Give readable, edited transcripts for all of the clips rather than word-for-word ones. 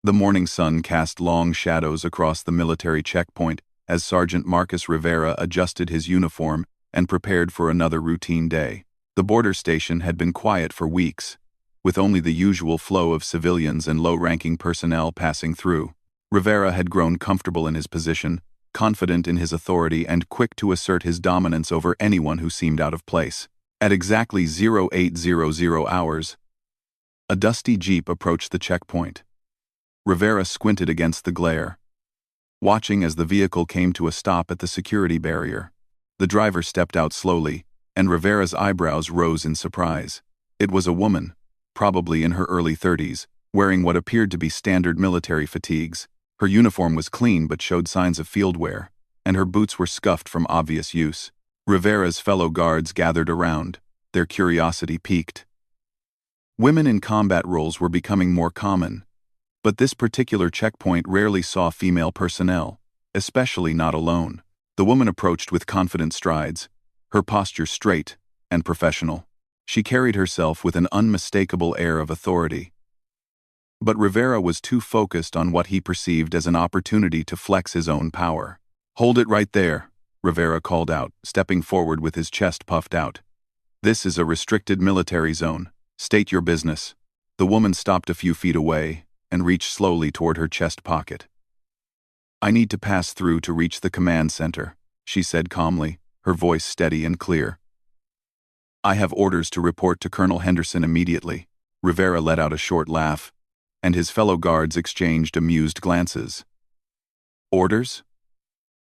The morning sun cast long shadows across the military checkpoint as Sergeant Marcus Rivera adjusted his uniform and prepared for another routine day. The border station had been quiet for weeks, with only the usual flow of civilians and low-ranking personnel passing through. Rivera had grown comfortable in his position, confident in his authority and quick to assert his dominance over anyone who seemed out of place. At exactly 0800 hours, a dusty jeep approached the checkpoint. Rivera squinted against the glare, watching as the vehicle came to a stop at the security barrier. The driver stepped out slowly, and Rivera's eyebrows rose in surprise. It was a woman, probably in her early 30s, wearing what appeared to be standard military fatigues. Her uniform was clean but showed signs of field wear, and her boots were scuffed from obvious use. Rivera's fellow guards gathered around, their curiosity piqued. Women in combat roles were becoming more common, but this particular checkpoint rarely saw female personnel, especially not alone. The woman approached with confident strides, her posture straight and professional. She carried herself with an unmistakable air of authority. But Rivera was too focused on what he perceived as an opportunity to flex his own power. "Hold it right there," Rivera called out, stepping forward with his chest puffed out. "This is a restricted military zone. State your business." The woman stopped a few feet away and reached slowly toward her chest pocket. "I need to pass through to reach the command center," she said calmly, her voice steady and clear. "I have orders to report to Colonel Henderson immediately." Rivera let out a short laugh, and his fellow guards exchanged amused glances. "Orders?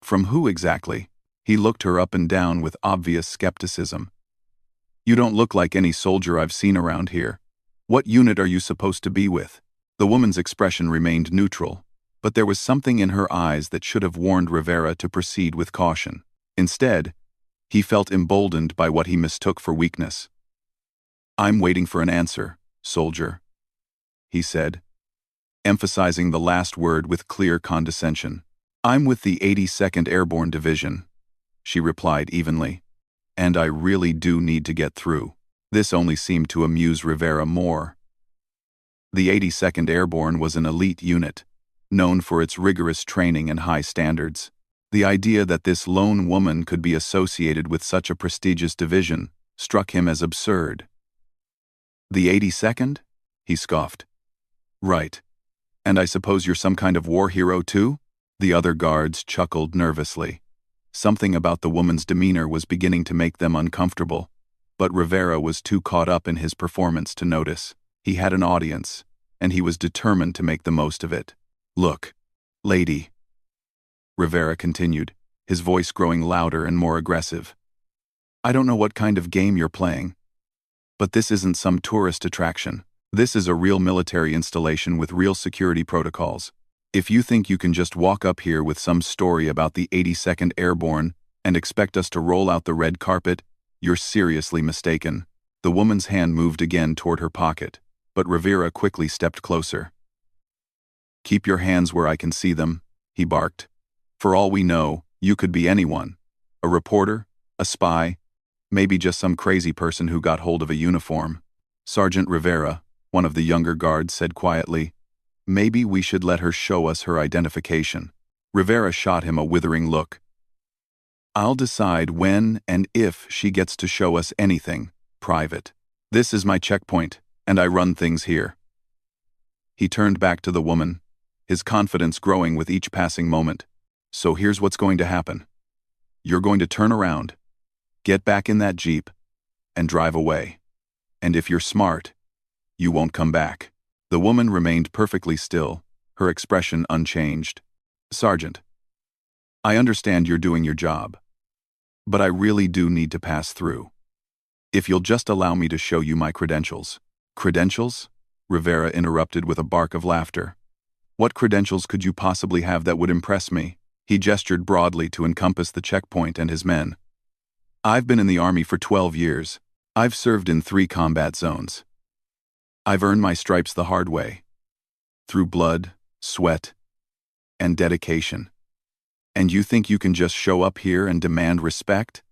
From who exactly?" He looked her up and down with obvious skepticism. "You don't look like any soldier I've seen around here. What unit are you supposed to be with?" The woman's expression remained neutral, but there was something in her eyes that should have warned Rivera to proceed with caution. Instead, he felt emboldened by what he mistook for weakness. "I'm waiting for an answer, soldier," he said, emphasizing the last word with clear condescension. "I'm with the 82nd Airborne Division," she replied evenly, "and I really do need to get through." This only seemed to amuse Rivera more. The 82nd Airborne was an elite unit, known for its rigorous training and high standards. The idea that this lone woman could be associated with such a prestigious division struck him as absurd. "The 82nd? He scoffed. "Right. And I suppose you're some kind of war hero too?" The other guards chuckled nervously. Something about the woman's demeanor was beginning to make them uncomfortable, but Rivera was too caught up in his performance to notice. He had an audience, and he was determined to make the most of it. "Look, lady," Rivera continued, his voice growing louder and more aggressive. "I don't know what kind of game you're playing, but this isn't some tourist attraction. This is a real military installation with real security protocols. If you think you can just walk up here with some story about the 82nd Airborne and expect us to roll out the red carpet, you're seriously mistaken." The woman's hand moved again toward her pocket, but Rivera quickly stepped closer. "Keep your hands where I can see them," he barked. "For all we know, you could be anyone. A reporter, a spy, maybe just some crazy person who got hold of a uniform." Sergeant Rivera, one of the younger guards, said quietly, "Maybe we should let her show us her identification." Rivera shot him a withering look. "I'll decide when and if she gets to show us anything, Private. This is my checkpoint, and I run things here." He turned back to the woman, his confidence growing with each passing moment. "So here's what's going to happen. You're going to turn around, get back in that Jeep, and drive away. And if you're smart, you won't come back." The woman remained perfectly still, her expression unchanged. "Sergeant, I understand you're doing your job, but I really do need to pass through. If you'll just allow me to show you my credentials." "Credentials?" Rivera interrupted with a bark of laughter. "What credentials could you possibly have that would impress me?" He gestured broadly to encompass the checkpoint and his men. "I've been in the Army for 12 years. I've served in 3 combat zones. I've earned my stripes the hard way, through blood, sweat, and dedication. And you think you can just show up here and demand respect?"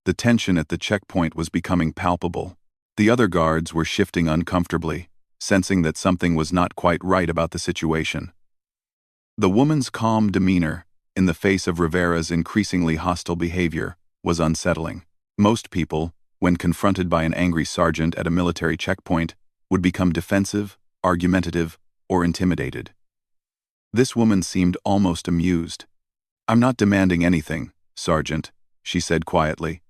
The tension at the checkpoint was becoming palpable. The other guards were shifting uncomfortably, sensing that something was not quite right about the situation. The woman's calm demeanor, in the face of Rivera's increasingly hostile behavior, was unsettling. Most people, when confronted by an angry sergeant at a military checkpoint, would become defensive, argumentative, or intimidated. This woman seemed almost amused. "I'm not demanding anything, Sergeant," she said quietly.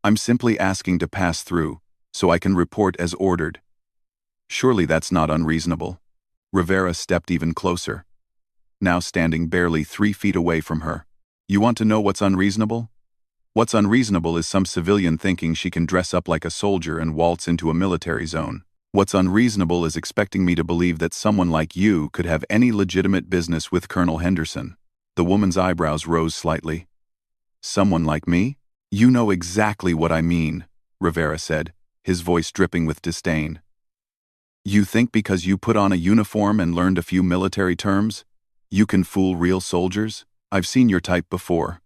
"I'm simply asking to pass through, so I can report as ordered." "Surely that's not unreasonable." Rivera stepped even closer, now standing barely 3 feet away from her. "You want to know what's unreasonable? What's unreasonable is some civilian thinking she can dress up like a soldier and waltz into a military zone. What's unreasonable is expecting me to believe that someone like you could have any legitimate business with Colonel Henderson." The woman's eyebrows rose slightly. "Someone like me? You know exactly what I mean," Rivera said, his voice dripping with disdain. "You think because you put on a uniform and learned a few military terms, you can fool real soldiers? I've seen your type before.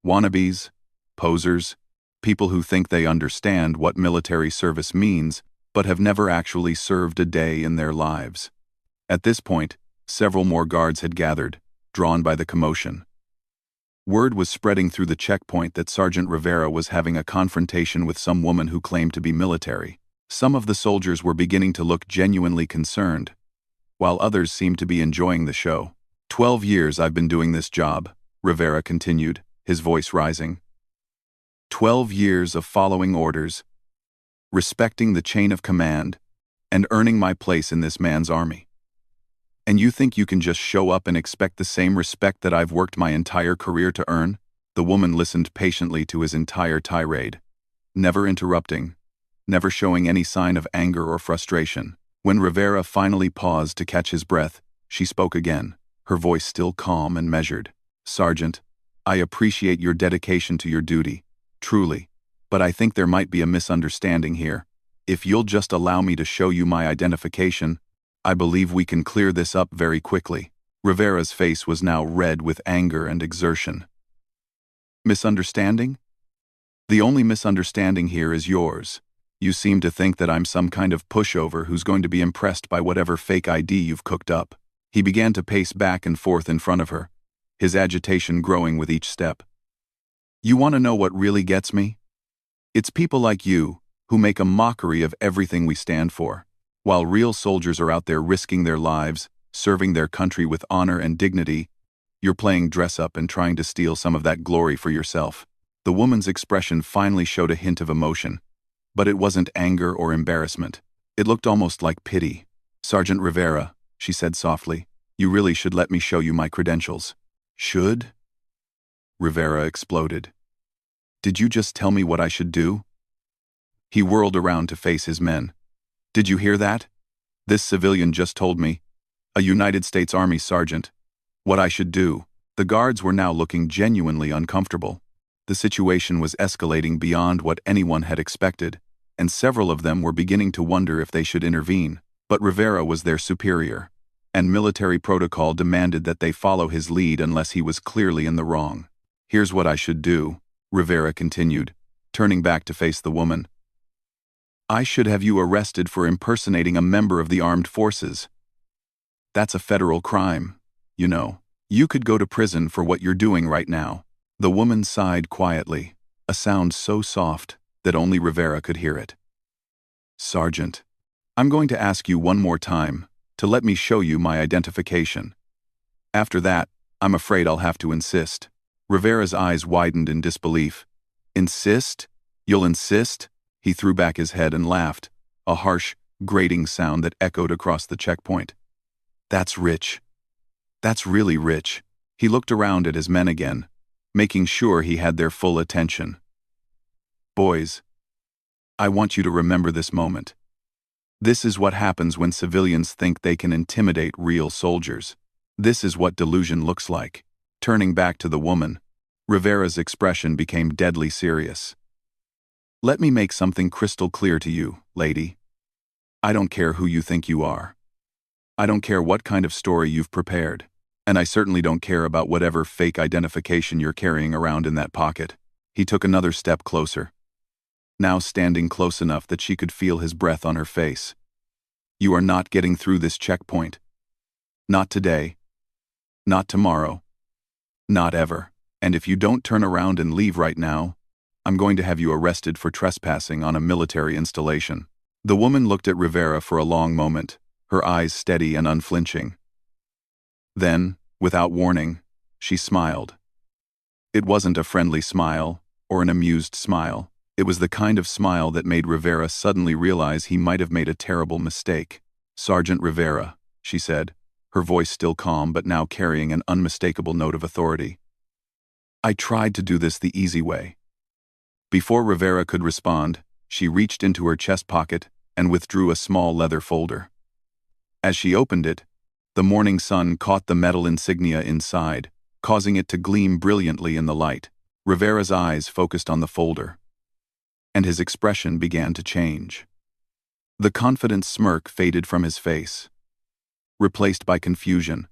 Wannabes, posers, people who think they understand what military service means, but have never actually served a day in their lives." At this point, several more guards had gathered, drawn by the commotion. Word was spreading through the checkpoint that Sergeant Rivera was having a confrontation with some woman who claimed to be military. Some of the soldiers were beginning to look genuinely concerned, while others seemed to be enjoying the show. 12 years I've been doing this job," Rivera continued, his voice rising. 12 years of following orders, respecting the chain of command, and earning my place in this man's army. And you think you can just show up and expect the same respect that I've worked my entire career to earn?" The woman listened patiently to his entire tirade, never interrupting, never showing any sign of anger or frustration. When Rivera finally paused to catch his breath, she spoke again, her voice still calm and measured. "Sergeant, I appreciate your dedication to your duty, truly, but I think there might be a misunderstanding here. If you'll just allow me to show you my identification, I believe we can clear this up very quickly." Rivera's face was now red with anger and exertion. "Misunderstanding? The only misunderstanding here is yours. You seem to think that I'm some kind of pushover who's going to be impressed by whatever fake ID you've cooked up." He began to pace back and forth in front of her, his agitation growing with each step. "You want to know what really gets me? It's people like you who make a mockery of everything we stand for. While real soldiers are out there risking their lives, serving their country with honor and dignity, you're playing dress-up and trying to steal some of that glory for yourself." The woman's expression finally showed a hint of emotion, but it wasn't anger or embarrassment. It looked almost like pity. "Sergeant Rivera," she said softly, "you really should let me show you my credentials." "Should?" Rivera exploded. "Did you just tell me what I should do?" He whirled around to face his men. "Did you hear that? This civilian just told me, a United States Army sergeant, what I should do." The guards were now looking genuinely uncomfortable. The situation was escalating beyond what anyone had expected, and several of them were beginning to wonder if they should intervene. But Rivera was their superior, and military protocol demanded that they follow his lead unless he was clearly in the wrong. "Here's what I should do," Rivera continued, turning back to face the woman. "I should have you arrested for impersonating a member of the armed forces. That's a federal crime, you know. You could go to prison for what you're doing right now." The woman sighed quietly, a sound so soft that only Rivera could hear it. "Sergeant, I'm going to ask you one more time to let me show you my identification. After that, I'm afraid I'll have to insist." Rivera's eyes widened in disbelief. "Insist? You'll insist?" He threw back his head and laughed, a harsh, grating sound that echoed across the checkpoint. "That's rich. That's really rich." He looked around at his men again, making sure he had their full attention. "Boys, I want you to remember this moment. This is what happens when civilians think they can intimidate real soldiers. This is what delusion looks like." Turning back to the woman, Rivera's expression became deadly serious. "Let me make something crystal clear to you, lady. I don't care who you think you are. I don't care what kind of story you've prepared, and I certainly don't care about whatever fake identification you're carrying around in that pocket." He took another step closer, now standing close enough that she could feel his breath on her face. You are not getting through this checkpoint. Not today. Not tomorrow. Not ever. And if you don't turn around and leave right now, I'm going to have you arrested for trespassing on a military installation." The woman looked at Rivera for a long moment, her eyes steady and unflinching. Then, without warning, she smiled. It wasn't a friendly smile, or an amused smile. It was the kind of smile that made Rivera suddenly realize he might have made a terrible mistake. "Sergeant Rivera," she said, her voice still calm but now carrying an unmistakable note of authority. "I tried to do this the easy way." Before Rivera could respond, she reached into her chest pocket and withdrew a small leather folder. As she opened it, the morning sun caught the metal insignia inside, causing it to gleam brilliantly in the light. Rivera's eyes focused on the folder, and his expression began to change. The confident smirk faded from his face, replaced by confusion,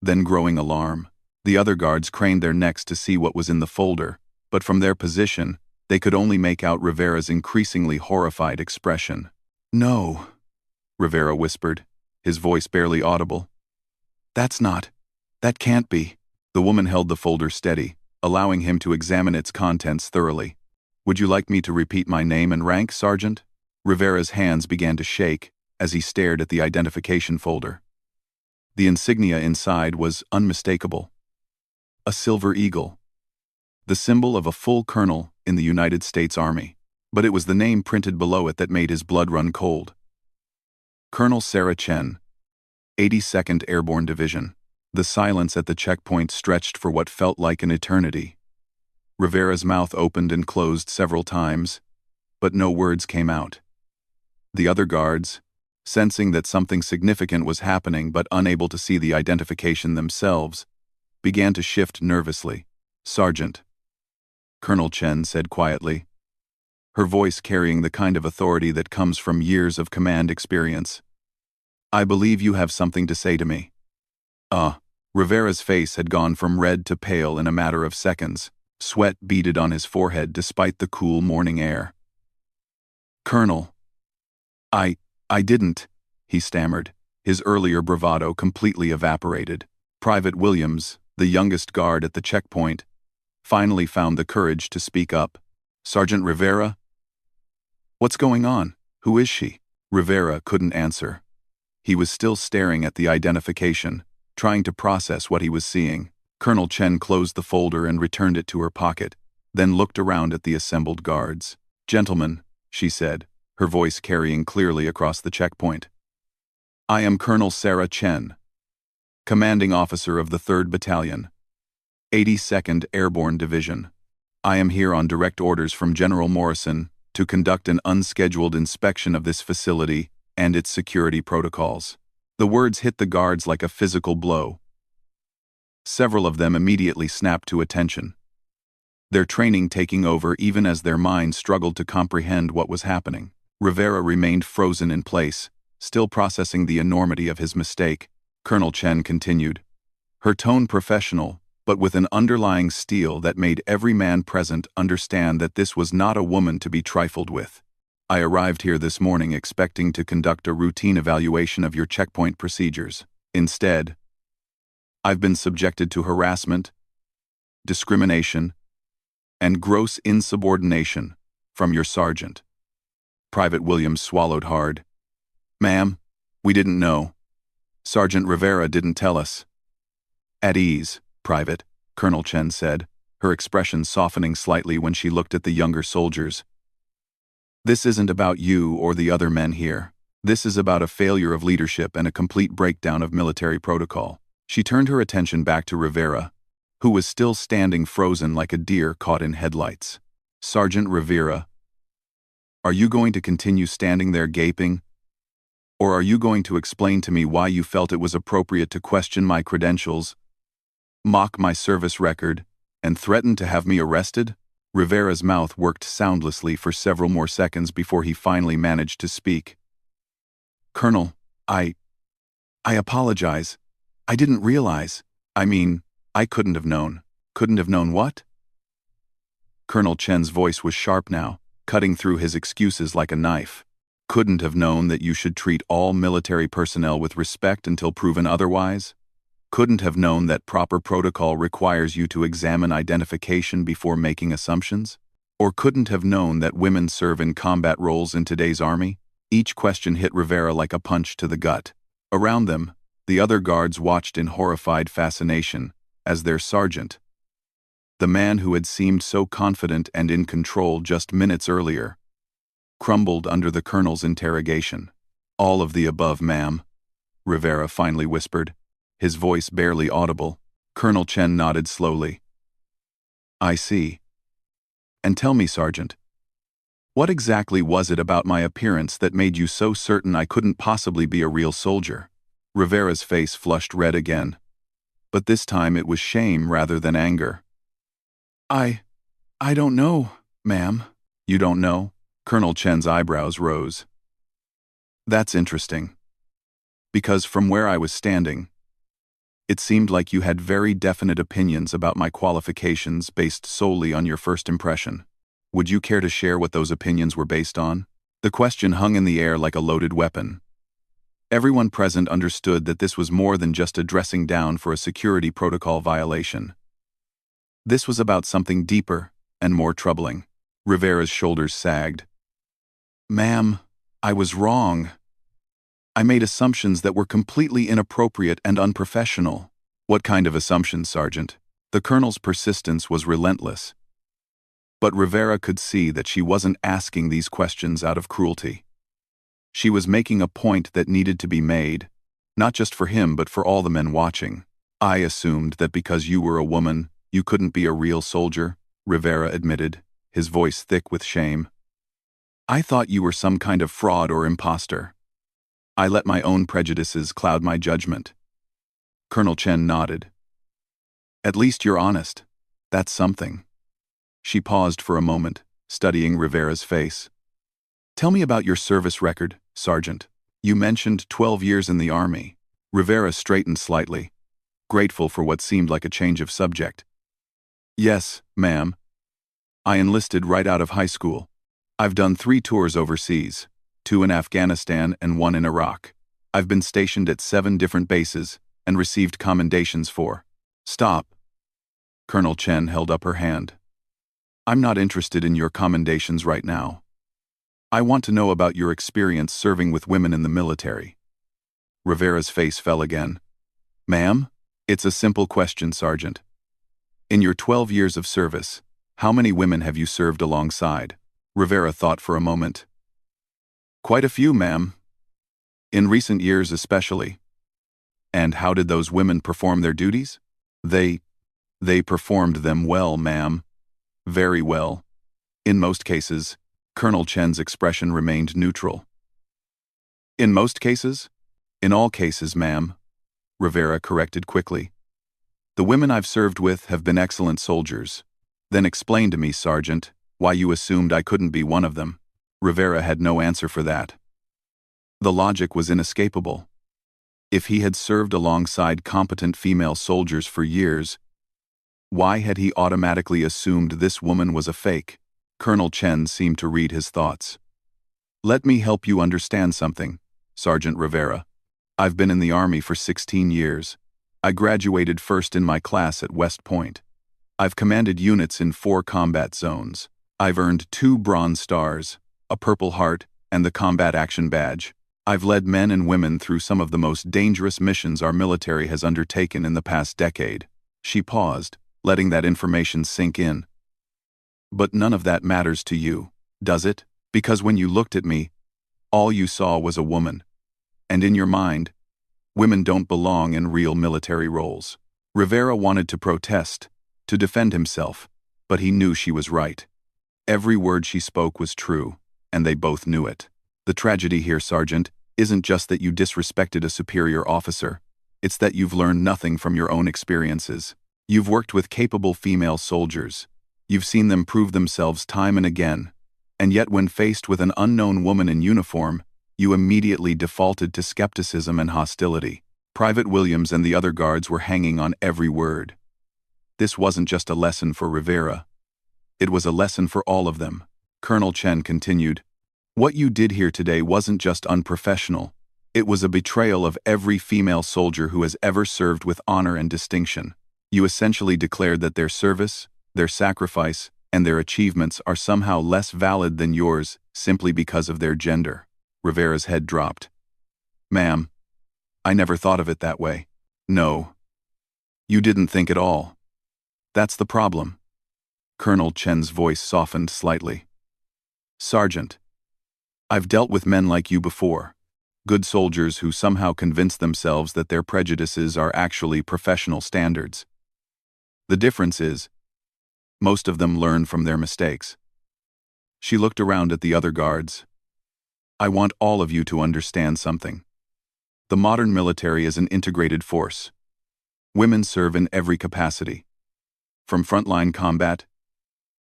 then growing alarm. The other guards craned their necks to see what was in the folder, but from their position, they could only make out Rivera's increasingly horrified expression. "No," Rivera whispered, his voice barely audible. That can't be." The woman held the folder steady, allowing him to examine its contents thoroughly. "Would you like me to repeat my name and rank, Sergeant?" Rivera's hands began to shake as he stared at the identification folder. The insignia inside was unmistakable. A silver eagle. The symbol of a full colonel in the United States Army. But it was the name printed below it that made his blood run cold. Colonel Sarah Chen, 82nd Airborne Division. The silence at the checkpoint stretched for what felt like an eternity. Rivera's mouth opened and closed several times, but no words came out. The other guards, sensing that something significant was happening but unable to see the identification themselves, began to shift nervously. "Sergeant," Colonel Chen said quietly, her voice carrying the kind of authority that comes from years of command experience. "I believe you have something to say to me." Rivera's face had gone from red to pale in a matter of seconds. Sweat beaded on his forehead despite the cool morning air. "Colonel, I didn't," he stammered, his earlier bravado completely evaporated. Private Williams, the youngest guard at the checkpoint, finally found the courage to speak up. "Sergeant Rivera? What's going on? Who is she?" Rivera couldn't answer. He was still staring at the identification, trying to process what he was seeing. Colonel Chen closed the folder and returned it to her pocket, then looked around at the assembled guards. "Gentlemen," she said, her voice carrying clearly across the checkpoint. "I am Colonel Sarah Chen, commanding officer of the 3rd Battalion, 82nd Airborne Division. I am here on direct orders from General Morrison to conduct an unscheduled inspection of this facility and its security protocols." The words hit the guards like a physical blow. Several of them immediately snapped to attention, their training taking over even as their minds struggled to comprehend what was happening. Rivera remained frozen in place, still processing the enormity of his mistake. Colonel Chen continued, her tone professional, but with an underlying steel that made every man present understand that this was not a woman to be trifled with. "I arrived here this morning expecting to conduct a routine evaluation of your checkpoint procedures. Instead, I've been subjected to harassment, discrimination, and gross insubordination from your sergeant." Private Williams swallowed hard. "Ma'am, we didn't know. Sergeant Rivera didn't tell us." "At ease, Private," Colonel Chen said, her expression softening slightly when she looked at the younger soldiers. "This isn't about you or the other men here. This is about a failure of leadership and a complete breakdown of military protocol." She turned her attention back to Rivera, who was still standing frozen like a deer caught in headlights. "Sergeant Rivera, are you going to continue standing there gaping? Or are you going to explain to me why you felt it was appropriate to question my credentials, mock my service record, and threaten to have me arrested?" Rivera's mouth worked soundlessly for several more seconds before he finally managed to speak. "Colonel, I apologize. I didn't realize. I couldn't have known." "Couldn't have known what?" Colonel Chen's voice was sharp now, cutting through his excuses like a knife. Couldn't have known that you should treat all military personnel with respect until proven otherwise? Couldn't have known that proper protocol requires you to examine identification before making assumptions? Or couldn't have known that women serve in combat roles in today's army? Each question hit Rivera like a punch to the gut. Around them, the other guards watched in horrified fascination as their sergeant, the man who had seemed so confident and in control just minutes earlier, crumbled under the colonel's interrogation. "All of the above, ma'am," Rivera finally whispered, his voice barely audible. Colonel Chen nodded slowly. "I see. And tell me, Sergeant, what exactly was it about my appearance that made you so certain I couldn't possibly be a real soldier?" Rivera's face flushed red again, but this time it was shame rather than anger. I don't know, ma'am." "You don't know?" Colonel Chen's eyebrows rose. "That's interesting. Because from where I was standing, it seemed like you had very definite opinions about my qualifications based solely on your first impression. Would you care to share what those opinions were based on?" The question hung in the air like a loaded weapon. Everyone present understood that this was more than just a dressing down for a security protocol violation. This was about something deeper and more troubling. Rivera's shoulders sagged. "Ma'am, I was wrong. I made assumptions that were completely inappropriate and unprofessional." "What kind of assumptions, Sergeant?" The colonel's persistence was relentless. But Rivera could see that she wasn't asking these questions out of cruelty. She was making a point that needed to be made, not just for him but for all the men watching. "I assumed that because you were a woman, you couldn't be a real soldier," Rivera admitted, his voice thick with shame. "I thought you were some kind of fraud or imposter. I let my own prejudices cloud my judgment." Colonel Chen nodded. "At least you're honest. That's something." She paused for a moment, studying Rivera's face. "Tell me about your service record, Sergeant. You mentioned 12 years in the Army." Rivera straightened slightly, grateful for what seemed like a change of subject. "Yes, ma'am. I enlisted right out of high school. I've done 3 tours overseas, 2 in Afghanistan and 1 in Iraq. I've been stationed at 7 different bases and received commendations for—" "Stop." Colonel Chen held up her hand. "I'm not interested in your commendations right now. I want to know about your experience serving with women in the military." Rivera's face fell again. "Ma'am, it's a simple question, Sergeant. In your 12 years of service, how many women have you served alongside?" Rivera thought for a moment. "Quite a few, ma'am. In recent years especially." "And how did those women perform their duties?" They performed them well, ma'am. Very well. In most cases." Colonel Chen's expression remained neutral. "In most cases?" "In all cases, ma'am," Rivera corrected quickly. "The women I've served with have been excellent soldiers." "Then explain to me, Sergeant, why you assumed I couldn't be one of them." Rivera had no answer for that. The logic was inescapable. If he had served alongside competent female soldiers for years, why had he automatically assumed this woman was a fake? Colonel Chen seemed to read his thoughts. "Let me help you understand something, Sergeant Rivera. I've been in the Army for 16 years. I graduated first in my class at West Point. I've commanded units in 4 combat zones. I've earned 2 Bronze Stars, a Purple Heart, and the Combat Action Badge. I've led men and women through some of the most dangerous missions our military has undertaken in the past decade." She paused, letting that information sink in. "But none of that matters to you, does it? Because when you looked at me, all you saw was a woman. And in your mind, women don't belong in real military roles." Rivera wanted to protest, to defend himself, but he knew she was right. Every word she spoke was true, and they both knew it. "The tragedy here, Sergeant, isn't just that you disrespected a superior officer. It's that you've learned nothing from your own experiences. You've worked with capable female soldiers. You've seen them prove themselves time and again, and yet when faced with an unknown woman in uniform, you immediately defaulted to skepticism and hostility." Private Williams and the other guards were hanging on every word. This wasn't just a lesson for Rivera. It was a lesson for all of them. Colonel Chen continued, What you did here today wasn't just unprofessional. It was a betrayal of every female soldier who has ever served with honor and distinction. You essentially declared that their service, their sacrifice, and their achievements are somehow less valid than yours simply because of their gender. Rivera's head dropped. Ma'am, I never thought of it that way. No. You didn't think at all. That's the problem. Colonel Chen's voice softened slightly. Sergeant, I've dealt with men like you before. Good soldiers who somehow convince themselves that their prejudices are actually professional standards. The difference is, most of them learn from their mistakes. She looked around at the other guards. I want all of you to understand something. The modern military is an integrated force. Women serve in every capacity, from frontline combat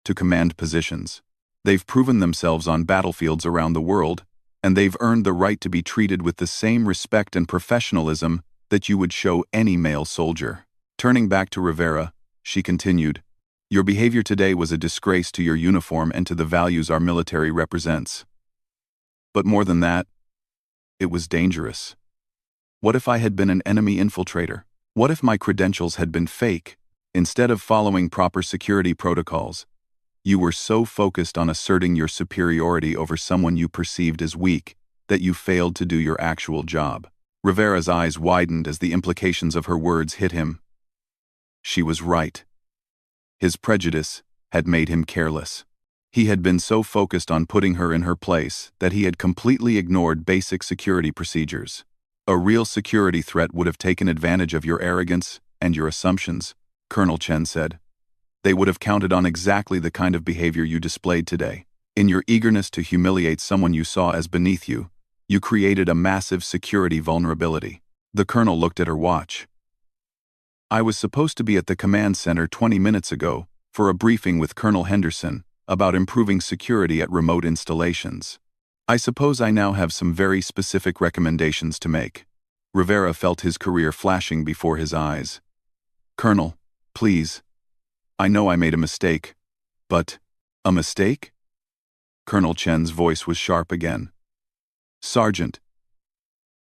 to command positions. They've proven themselves on battlefields around the world, and they've earned the right to be treated with the same respect and professionalism that you would show any male soldier. Turning back to Rivera, she continued, Your behavior today was a disgrace to your uniform and to the values our military represents. But more than that, it was dangerous. What if I had been an enemy infiltrator? What if my credentials had been fake? Instead of following proper security protocols, you were so focused on asserting your superiority over someone you perceived as weak that you failed to do your actual job. Rivera's eyes widened as the implications of her words hit him. She was right. His prejudice had made him careless. He had been so focused on putting her in her place that he had completely ignored basic security procedures. A real security threat would have taken advantage of your arrogance and your assumptions, Colonel Chen said. They would have counted on exactly the kind of behavior you displayed today. In your eagerness to humiliate someone you saw as beneath you, you created a massive security vulnerability. The colonel looked at her watch. I was supposed to be at the command center 20 minutes ago for a briefing with Colonel Henderson about improving security at remote installations. I suppose I now have some very specific recommendations to make. Rivera felt his career flashing before his eyes. Colonel, please. I know I made a mistake, but... A mistake? Colonel Chen's voice was sharp again. Sergeant,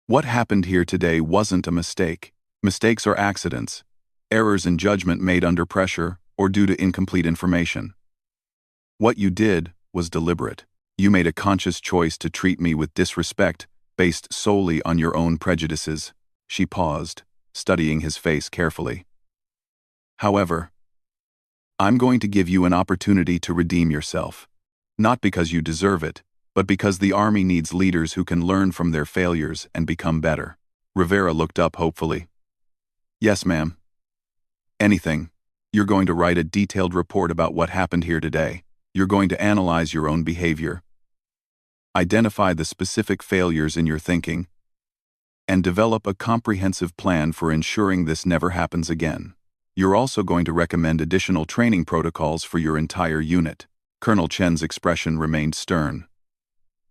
what happened here today wasn't a mistake. Mistakes are accidents, errors in judgment made under pressure or due to incomplete information. What you did was deliberate. You made a conscious choice to treat me with disrespect based solely on your own prejudices. She paused, studying his face carefully. However, I'm going to give you an opportunity to redeem yourself. Not because you deserve it, but because the Army needs leaders who can learn from their failures and become better. Rivera looked up hopefully. Yes, ma'am. Anything. You're going to write a detailed report about what happened here today. You're going to analyze your own behavior, identify the specific failures in your thinking, and develop a comprehensive plan for ensuring this never happens again. You're also going to recommend additional training protocols for your entire unit. Colonel Chen's expression remained stern.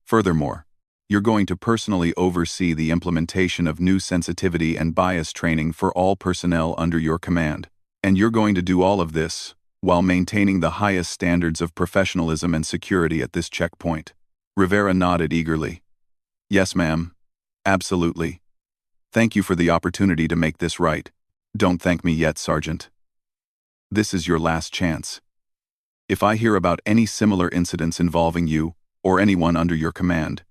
Furthermore, you're going to personally oversee the implementation of new sensitivity and bias training for all personnel under your command. And you're going to do all of this while maintaining the highest standards of professionalism and security at this checkpoint. Rivera nodded eagerly. Yes, ma'am. Absolutely. Thank you for the opportunity to make this right. Don't thank me yet, Sergeant. This is your last chance. If I hear about any similar incidents involving you or anyone under your command,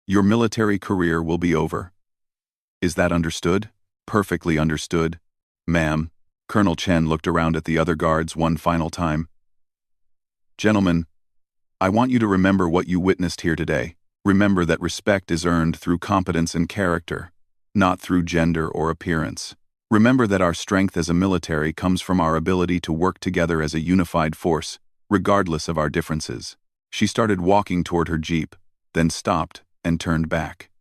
your military career will be over. Is that understood? Perfectly understood, ma'am. Colonel Chen looked around at the other guards one final time. Gentlemen, I want you to remember what you witnessed here today. Remember that respect is earned through competence and character, not through gender or appearance. Remember that our strength as a military comes from our ability to work together as a unified force, regardless of our differences. She started walking toward her jeep, then stopped and turned back.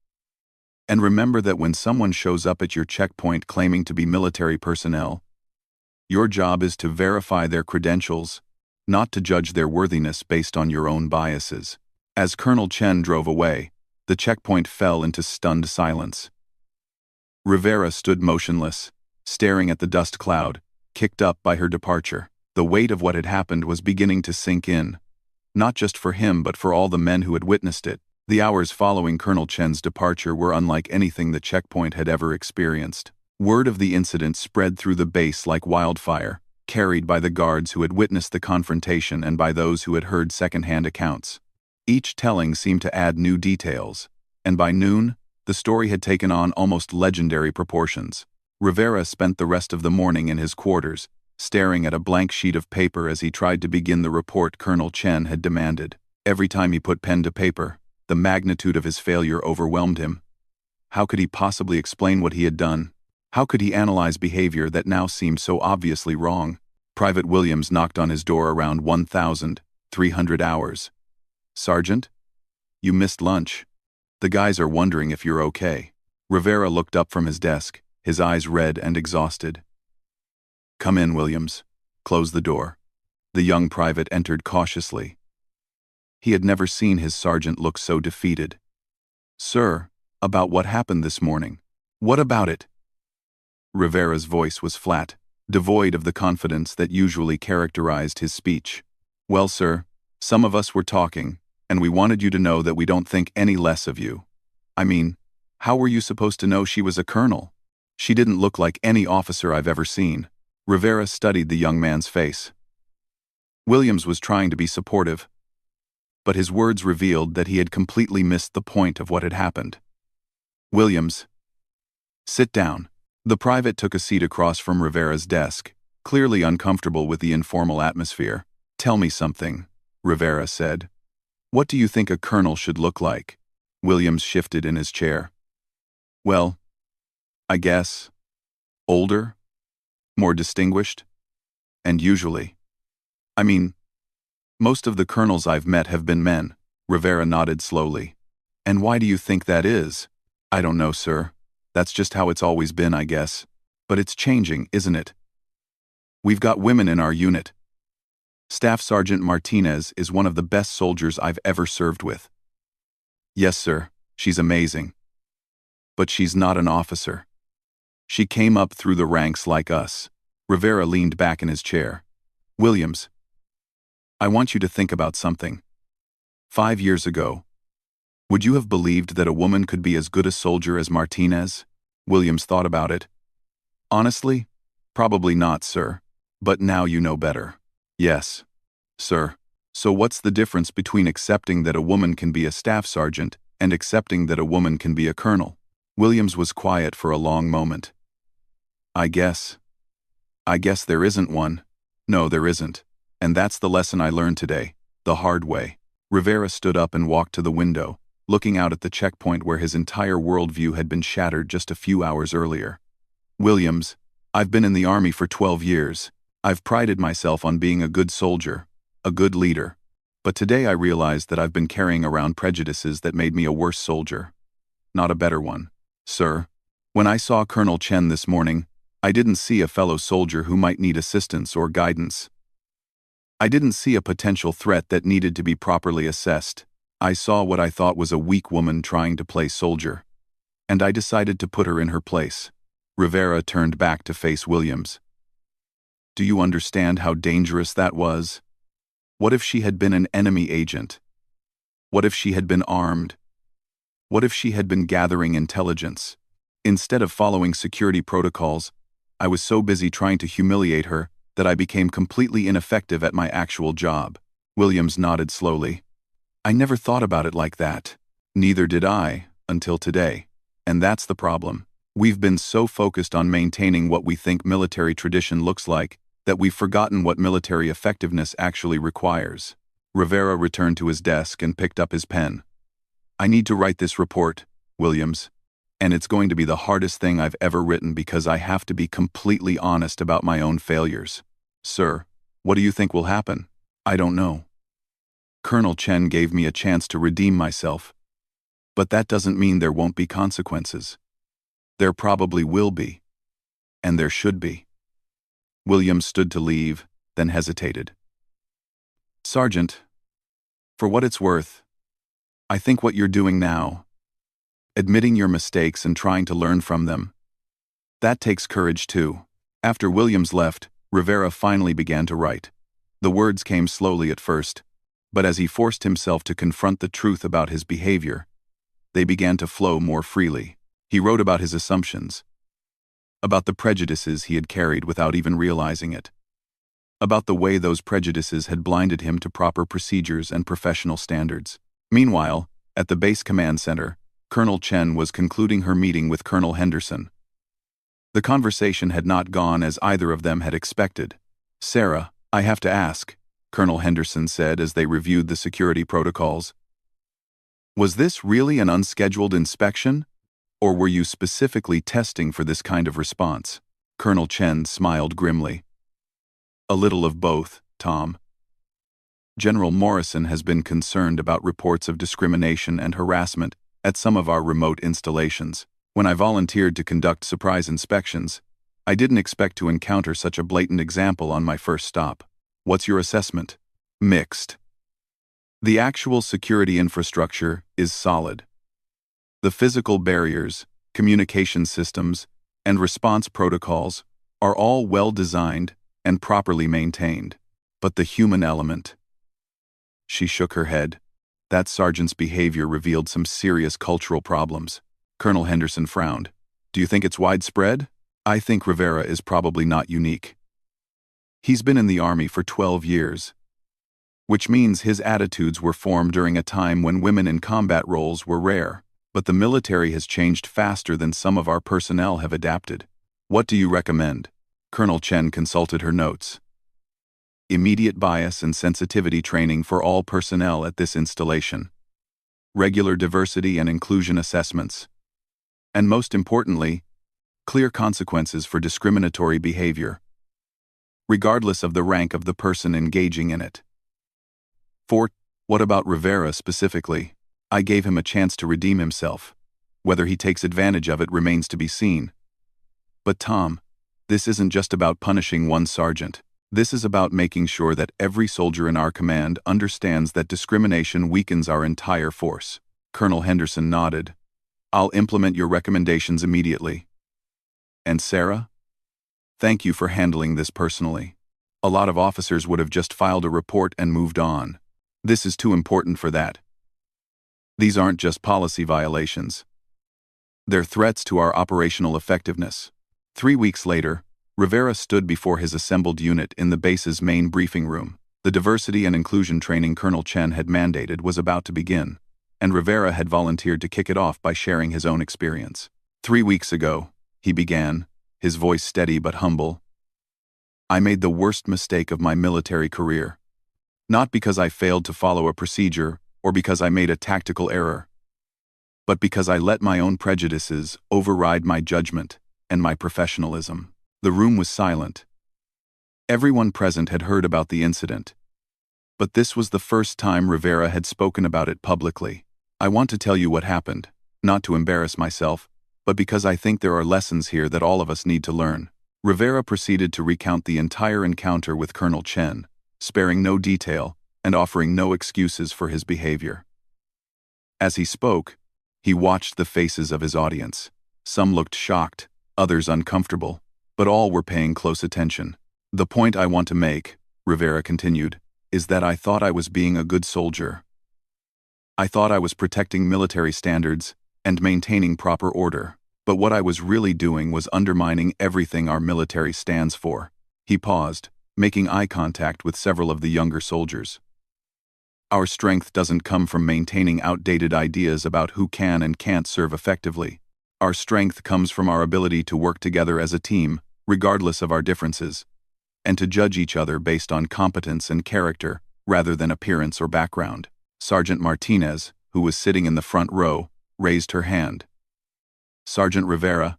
And remember that when someone shows up at your checkpoint claiming to be military personnel, your job is to verify their credentials, not to judge their worthiness based on your own biases. As Colonel Chen drove away, the checkpoint fell into stunned silence. Rivera stood motionless, staring at the dust cloud, kicked up by her departure. The weight of what had happened was beginning to sink in. not just for him but for all the men who had witnessed it. The hours following Colonel Chen's departure were unlike anything the checkpoint had ever experienced. Word of the incident spread through the base like wildfire, carried by the guards who had witnessed the confrontation and by those who had heard second-hand accounts. Each telling seemed to add new details, and by noon, the story had taken on almost legendary proportions. Rivera spent the rest of the morning in his quarters, staring at a blank sheet of paper as he tried to begin the report Colonel Chen had demanded. Every time he put pen to paper, the magnitude of his failure overwhelmed him. How could he possibly explain what he had done? How could he analyze behavior that now seemed so obviously wrong? Private Williams knocked on his door around 1,300 hours. "Sergeant? You missed lunch. The guys are wondering if you're okay." Rivera looked up from his desk, his eyes red and exhausted. "Come in, Williams." Close the door. The young private entered cautiously. He had never seen his sergeant look so defeated. "Sir, about what happened this morning." "What about it?" Rivera's voice was flat, devoid of the confidence that usually characterized his speech. "Well, sir, some of us were talking, and we wanted you to know that we don't think any less of you. I mean, how were you supposed to know she was a colonel? She didn't look like any officer I've ever seen." Rivera studied the young man's face. Williams was trying to be supportive, but his words revealed that he had completely missed the point of what had happened. "Williams, sit down." The private took a seat across from Rivera's desk, clearly uncomfortable with the informal atmosphere. "Tell me something," Rivera said. "What do you think a colonel should look like?" Williams shifted in his chair. "Well, I guess, older, more distinguished, and usually. I mean, most of the colonels I've met have been men." Rivera nodded slowly. "And why do you think that is?" "I don't know, sir. That's just how it's always been, I guess. But it's changing, isn't it? We've got women in our unit. Staff Sergeant Martinez is one of the best soldiers I've ever served with." "Yes, sir, she's amazing. But she's not an officer. She came up through the ranks like us." Rivera leaned back in his chair. "Williams, I want you to think about something. 5 years ago, would you have believed that a woman could be as good a soldier as Martinez?" Williams thought about it. "Honestly, probably not, sir. But now you know better." "Yes, sir. So what's the difference between accepting that a woman can be a staff sergeant and accepting that a woman can be a colonel?" Williams was quiet for a long moment. I guess there isn't one. No, there isn't. And that's the lesson I learned today, the hard way." Rivera stood up and walked to the window, looking out at the checkpoint where his entire worldview had been shattered just a few hours earlier. "Williams, I've been in the Army for 12 years. I've prided myself on being a good soldier, a good leader. But today I realized that I've been carrying around prejudices that made me a worse soldier, not a better one. Sir, when I saw Colonel Chen this morning, I didn't see a fellow soldier who might need assistance or guidance. I didn't see a potential threat that needed to be properly assessed. I saw what I thought was a weak woman trying to play soldier. And I decided to put her in her place." Rivera turned back to face Williams. "Do you understand how dangerous that was? What if she had been an enemy agent? What if she had been armed? What if she had been gathering intelligence? Instead of following security protocols, I was so busy trying to humiliate her that I became completely ineffective at my actual job." Williams nodded slowly. "I never thought about it like that." "Neither did I, until today. And that's the problem. We've been so focused on maintaining what we think military tradition looks like that we've forgotten what military effectiveness actually requires." Rivera returned to his desk and picked up his pen. "I need to write this report, Williams. And it's going to be the hardest thing I've ever written because I have to be completely honest about my own failures." "Sir, what do you think will happen?" "I don't know. Colonel Chen gave me a chance to redeem myself. But that doesn't mean there won't be consequences. There probably will be. And there should be." Williams stood to leave, then hesitated. "Sergeant, for what it's worth, I think what you're doing now, admitting your mistakes and trying to learn from them, that takes courage too." After Williams left, Rivera finally began to write. The words came slowly at first, But as he forced himself to confront the truth about his behavior, they began to flow more freely. He wrote about his assumptions, about the prejudices he had carried without even realizing it, about the way those prejudices had blinded him to proper procedures and professional standards. Meanwhile, at the base command center, Colonel Chen was concluding her meeting with Colonel Henderson. The conversation had not gone as either of them had expected. "Sarah, I have to ask," Colonel Henderson said as they reviewed the security protocols. "Was this really an unscheduled inspection? Or were you specifically testing for this kind of response?" Colonel Chen smiled grimly. "A little of both, Tom. General Morrison has been concerned about reports of discrimination and harassment at some of our remote installations. When I volunteered to conduct surprise inspections, I didn't expect to encounter such a blatant example on my first stop. What's your assessment?" "Mixed. The actual security infrastructure is solid. The physical barriers, communication systems, and response protocols are all well designed and properly maintained. But the human element..." She shook her head. That sergeant's behavior revealed some serious cultural problems. Colonel Henderson frowned. "Do you think it's widespread?" "I think Rivera is probably not unique. He's been in the Army for 12 years, which means his attitudes were formed during a time when women in combat roles were rare. But the military has changed faster than some of our personnel have adapted. What do you recommend?" Colonel Chen consulted her notes. "Immediate bias and sensitivity training for all personnel at this installation. Regular diversity and inclusion assessments. And most importantly, clear consequences for discriminatory behavior, regardless of the rank of the person engaging in it." 4. What about Rivera specifically? I gave him a chance to redeem himself. Whether he takes advantage of it remains to be seen. But Tom, this isn't just about punishing one sergeant. This is about making sure that every soldier in our command understands that discrimination weakens our entire force. Colonel Henderson nodded. "I'll implement your recommendations immediately." "And Sarah? Thank you for handling this personally. A lot of officers would have just filed a report and moved on. This is too important for that. These aren't just policy violations. They're threats to our operational effectiveness." 3 weeks later, Rivera stood before his assembled unit in the base's main briefing room. The diversity and inclusion training Colonel Chen had mandated was about to begin, and Rivera had volunteered to kick it off by sharing his own experience. 3 weeks ago, he began, his voice steady but humble, "I made the worst mistake of my military career. Not because I failed to follow a procedure or because I made a tactical error, but because I let my own prejudices override my judgment and my professionalism." The room was silent. Everyone present had heard about the incident, but this was the first time Rivera had spoken about it publicly. "I want to tell you what happened, not to embarrass myself, but because I think there are lessons here that all of us need to learn." Rivera proceeded to recount the entire encounter with Colonel Chen, sparing no detail and offering no excuses for his behavior. As he spoke, he watched the faces of his audience. Some looked shocked, others uncomfortable, but all were paying close attention. "The point I want to make," Rivera continued, "is that I thought I was being a good soldier. I thought I was protecting military standards and maintaining proper order. But what I was really doing was undermining everything our military stands for." He paused, making eye contact with several of the younger soldiers. "Our strength doesn't come from maintaining outdated ideas about who can and can't serve effectively. Our strength comes from our ability to work together as a team, regardless of our differences, and to judge each other based on competence and character, rather than appearance or background." Sergeant Martinez, who was sitting in the front row, raised her hand. "Sergeant Rivera,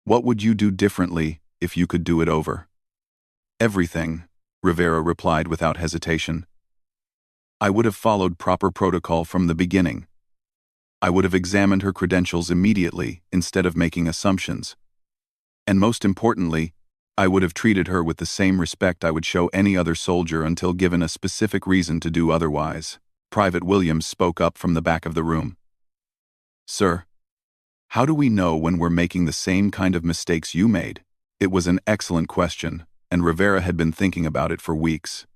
what would you do differently if you could do it over?" "Everything," Rivera replied without hesitation. "I would have followed proper protocol from the beginning. I would have examined her credentials immediately instead of making assumptions. And most importantly, I would have treated her with the same respect I would show any other soldier until given a specific reason to do otherwise." Private Williams spoke up from the back of the room. "Sir, how do we know when we're making the same kind of mistakes you made?" It was an excellent question, and Rivera had been thinking about it for weeks.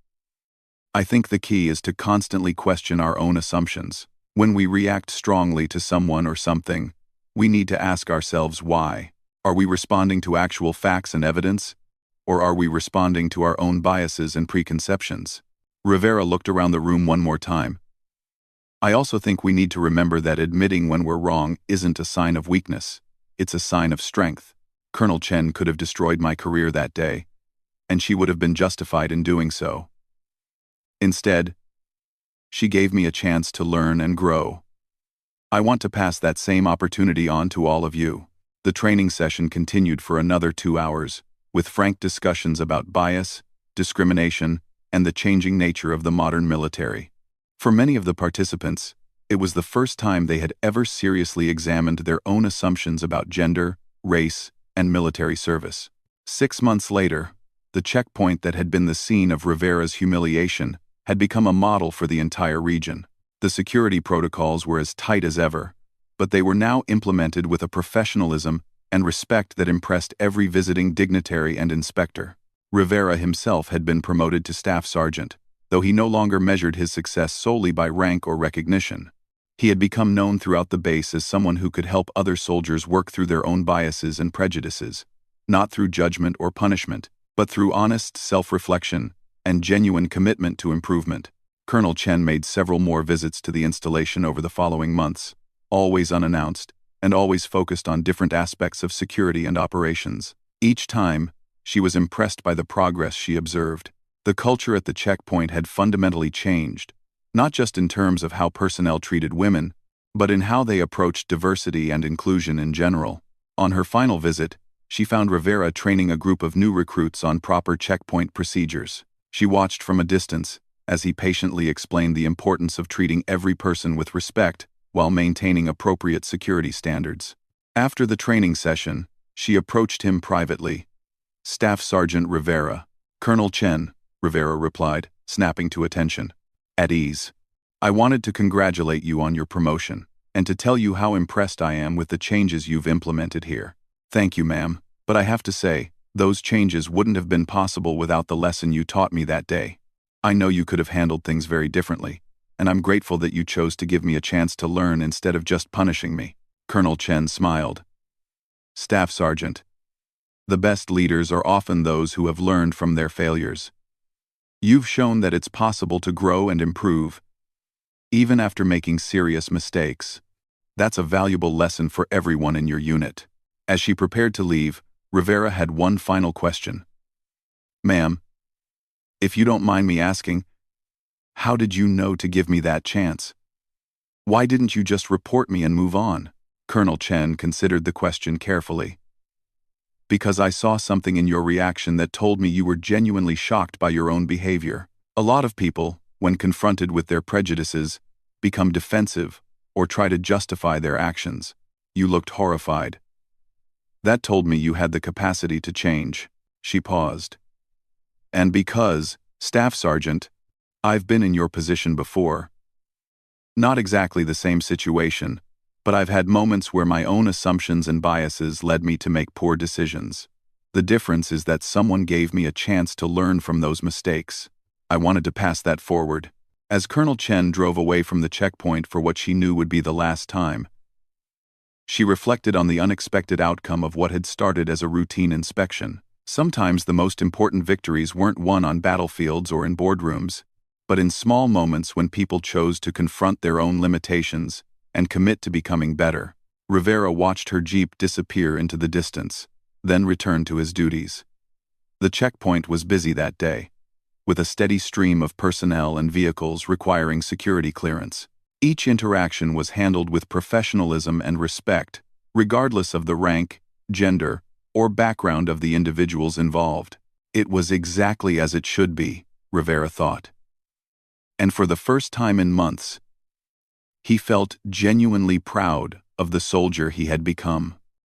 I think the key is to constantly question our own assumptions. When we react strongly to someone or something, we need to ask ourselves why. Are we responding to actual facts and evidence, or are we responding to our own biases and preconceptions? Rivera looked around the room one more time. I also think we need to remember that admitting when we're wrong isn't a sign of weakness. It's a sign of strength. Colonel Chen could have destroyed my career that day, and she would have been justified in doing so. Instead, she gave me a chance to learn and grow. I want to pass that same opportunity on to all of you. The training session continued for another 2 hours, with frank discussions about bias, discrimination, and the changing nature of the modern military. For many of the participants, it was the first time they had ever seriously examined their own assumptions about gender, race, and military service. 6 months later, the checkpoint that had been the scene of Rivera's humiliation had become a model for the entire region. The security protocols were as tight as ever, but they were now implemented with a professionalism and respect that impressed every visiting dignitary and inspector. Rivera himself had been promoted to staff sergeant, though he no longer measured his success solely by rank or recognition. He had become known throughout the base as someone who could help other soldiers work through their own biases and prejudices, not through judgment or punishment, but through honest self-reflection and genuine commitment to improvement. Colonel Chen made several more visits to the installation over the following months, always unannounced, and always focused on different aspects of security and operations. Each time, she was impressed by the progress she observed. The culture at the checkpoint had fundamentally changed, not just in terms of how personnel treated women, but in how they approached diversity and inclusion in general. On her final visit, she found Rivera training a group of new recruits on proper checkpoint procedures. She watched from a distance as he patiently explained the importance of treating every person with respect while maintaining appropriate security standards. After the training session, she approached him privately. "Staff Sergeant Rivera." "Colonel Chen," Rivera replied, snapping to attention. "At ease. I wanted to congratulate you on your promotion, and to tell you how impressed I am with the changes you've implemented here." "Thank you, ma'am, but I have to say, those changes wouldn't have been possible without the lesson you taught me that day. I know you could have handled things very differently, and I'm grateful that you chose to give me a chance to learn instead of just punishing me." Colonel Chen smiled. "Staff Sergeant, the best leaders are often those who have learned from their failures. You've shown that it's possible to grow and improve, even after making serious mistakes. That's a valuable lesson for everyone in your unit." As she prepared to leave, Rivera had one final question. "Ma'am, if you don't mind me asking, how did you know to give me that chance? Why didn't you just report me and move on?" Colonel Chen considered the question carefully. "Because I saw something in your reaction that told me you were genuinely shocked by your own behavior. A lot of people, when confronted with their prejudices, become defensive or try to justify their actions. You looked horrified. That told me you had the capacity to change." She paused. "And because, Staff Sergeant, I've been in your position before. Not exactly the same situation, but I've had moments where my own assumptions and biases led me to make poor decisions. The difference is that someone gave me a chance to learn from those mistakes. I wanted to pass that forward." As Colonel Chen drove away from the checkpoint for what she knew would be the last time, she reflected on the unexpected outcome of what had started as a routine inspection. Sometimes the most important victories weren't won on battlefields or in boardrooms, but in small moments when people chose to confront their own limitations and commit to becoming better. Rivera watched her jeep disappear into the distance, then returned to his duties. The checkpoint was busy that day, with a steady stream of personnel and vehicles requiring security clearance. Each interaction was handled with professionalism and respect, regardless of the rank, gender, or background of the individuals involved. It was exactly as it should be, Rivera thought. And for the first time in months, he felt genuinely proud of the soldier he had become.